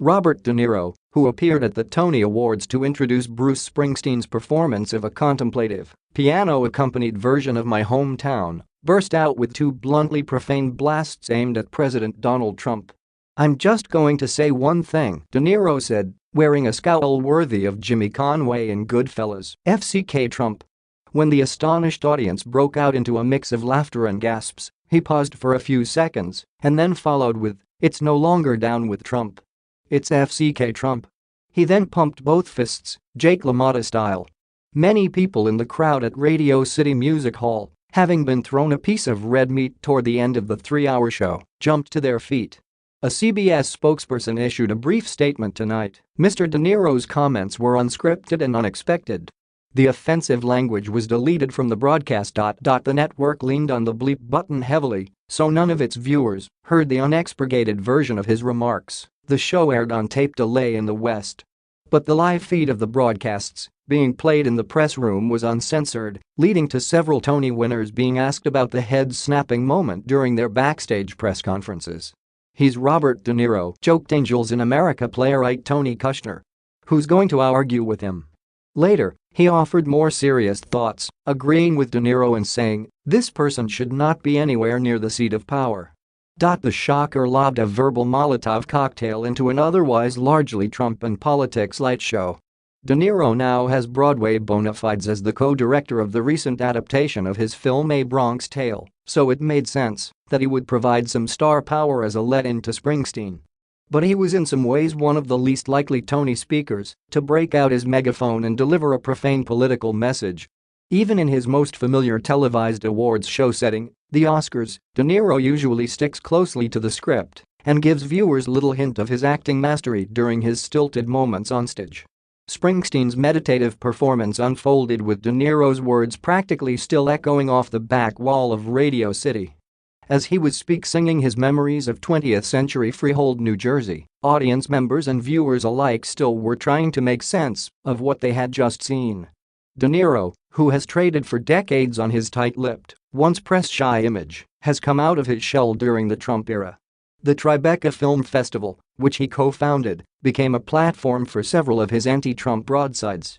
Robert De Niro, who appeared at the Tony Awards to introduce Bruce Springsteen's performance of a contemplative, piano-accompanied version of My Hometown, burst out with two bluntly profane blasts aimed at President Donald Trump. "I'm just going to say one thing," De Niro said, wearing a scowl worthy of Jimmy Conway in Goodfellas. FCK Trump. When the astonished audience broke out into a mix of laughter and gasps, he paused for a few seconds and then followed with, "It's no longer down with Trump. It's FCK Trump." He then pumped both fists, Jake LaMotta style. Many people in the crowd at Radio City Music Hall, having been thrown a piece of red meat toward the end of the 3-hour show, jumped to their feet. A CBS spokesperson issued a brief statement tonight. Mr. De Niro's comments were unscripted and unexpected. The offensive language was deleted from the broadcast. The network leaned on the bleep button heavily, so none of its viewers heard the unexpurgated version of his remarks. The show aired on tape delay in the West. But the live feed of the broadcasts, being played in the press room, was uncensored, leading to several Tony winners being asked about the head-snapping moment during their backstage press conferences. "He's Robert De Niro," joked Angels in America playwright Tony Kushner. "Who's going to argue with him?" Later, he offered more serious thoughts, agreeing with De Niro and saying, "This person should not be anywhere near the seat of power." The shocker lobbed a verbal Molotov cocktail into an otherwise largely Trump and politics light show. De Niro now has Broadway bona fides as the co-director of the recent adaptation of his film A Bronx Tale, so it made sense that he would provide some star power as a let-in to Springsteen. But he was in some ways one of the least likely Tony speakers to break out his megaphone and deliver a profane political message. Even in his most familiar televised awards show setting, the Oscars, De Niro usually sticks closely to the script and gives viewers little hint of his acting mastery during his stilted moments on stage. Springsteen's meditative performance unfolded with De Niro's words practically still echoing off the back wall of Radio City. As he would speak singing his memories of 20th century Freehold, New Jersey, audience members and viewers alike still were trying to make sense of what they had just seen. De Niro, who has traded for decades on his tight-lipped, once press-shy image, has come out of his shell during the Trump era. The Tribeca Film Festival, which he co-founded, became a platform for several of his anti-Trump broadsides.